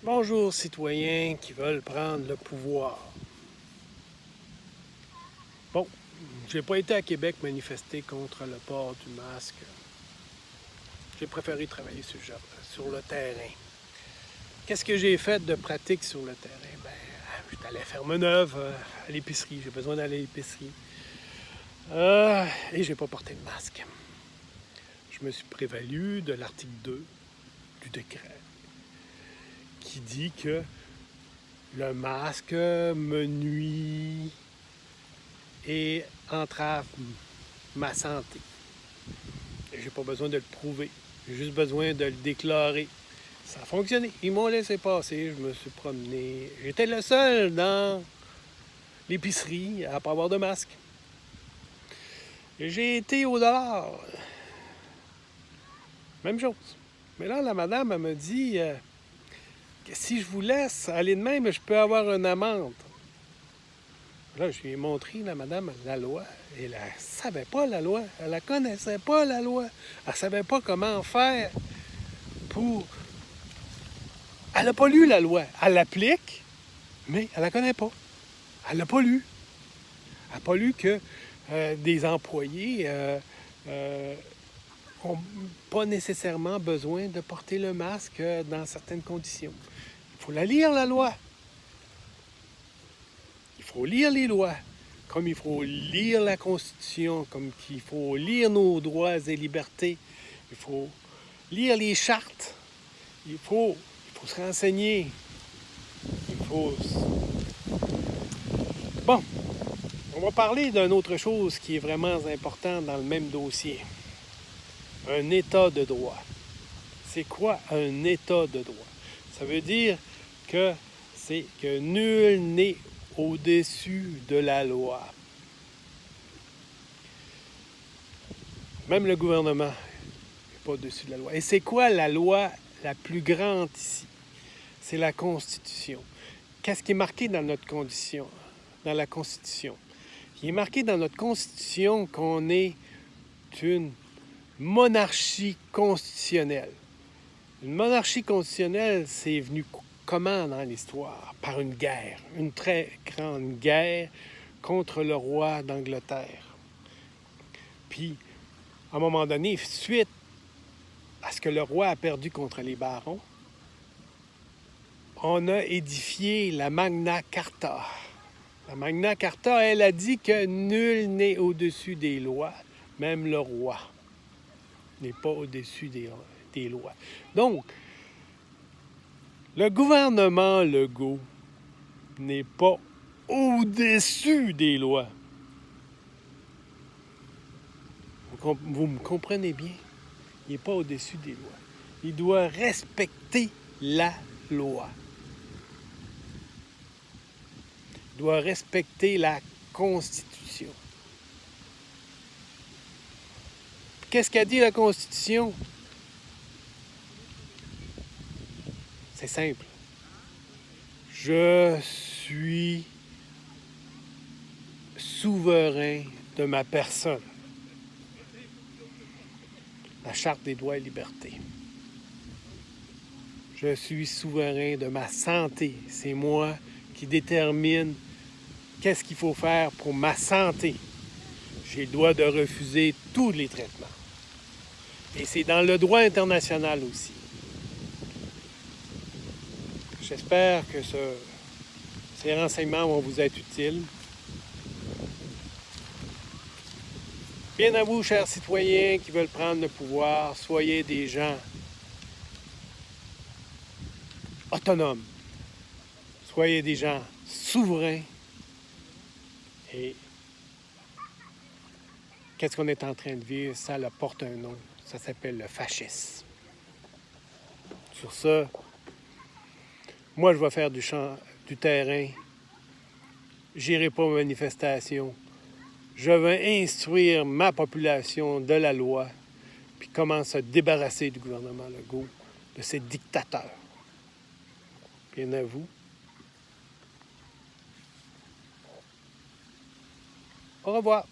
Bonjour citoyens qui veulent prendre le pouvoir. Bon, j'ai pas été à Québec manifester contre le port du masque. J'ai préféré travailler sur le terrain. Qu'est-ce que j'ai fait de pratique sur le terrain? J'étais allé à Ferme-Neuve, à l'épicerie. J'ai besoin d'aller à l'épicerie. Et j'ai pas porté de masque. Je me suis prévalu de l'article 2 du décret qui dit que le masque me nuit et entrave ma santé. Et j'ai pas besoin de le prouver. J'ai juste besoin de le déclarer. Ça a fonctionné. Ils m'ont laissé passer. Je me suis promené. J'étais le seul dans l'épicerie à ne pas avoir de masque. J'ai été au dehors. Même chose. Mais là, la madame, elle me dit que si je vous laisse aller de même, je peux avoir une amende. Là, je lui ai montré, la madame, la loi. Et elle ne savait pas la loi. Elle ne connaissait pas la loi. Elle ne savait pas comment faire pour... Elle n'a pas lu la loi. Elle l'applique, mais elle ne la connaît pas. Elle l'a pas lu. Elle n'a pas lu que des employés n'ont pas nécessairement besoin de porter le masque dans certaines conditions. Il faut la lire, la loi. Il faut lire les lois, comme il faut lire la Constitution, comme il faut lire nos droits et libertés. Il faut lire les chartes. Il faut se renseigner. Il faut... Bon, on va parler d'une autre chose qui est vraiment importante dans le même dossier. Un état de droit. C'est quoi un état de droit? Ça veut dire que c'est que nul n'est au-dessus de la loi. Même le gouvernement n'est pas au-dessus de la loi. Et c'est quoi la loi la plus grande ici? C'est la Constitution. Qu'est-ce qui est marqué dans notre condition, dans la Constitution? Il est marqué dans notre Constitution qu'on est une monarchie constitutionnelle. Une monarchie constitutionnelle, c'est venu comment dans l'histoire? Par une guerre, une très grande guerre contre le roi d'Angleterre. Puis, à un moment donné, suite à ce que le roi a perdu contre les barons, on a édifié la Magna Carta. La Magna Carta, elle a dit que nul n'est au-dessus des lois, même le roi n'est pas au-dessus des lois. Donc, le gouvernement Legault n'est pas au-dessus des lois. Vous me comprenez bien? Il n'est pas au-dessus des lois. Il doit respecter la loi. Il doit respecter la Constitution. Qu'est-ce qu'a dit la Constitution? C'est simple. Je suis souverain de ma personne. La Charte des droits et libertés. Je suis souverain de ma santé. C'est moi qui détermine qu'est-ce qu'il faut faire pour ma santé. J'ai le droit de refuser tous les traitements. Et c'est dans le droit international aussi. J'espère que ces renseignements vont vous être utiles. Bien à vous, chers citoyens qui veulent prendre le pouvoir, soyez des gens autonomes. Soyez des gens souverains. Et qu'est-ce qu'on est en train de vivre? Ça leur porte un nom. Ça s'appelle le fascisme. Sur ce, moi, je vais faire du terrain. J'irai pas aux manifestations. Je vais instruire ma population de la loi, puis comment se débarrasser du gouvernement Legault, de ces dictateurs. Bien à vous. Au revoir.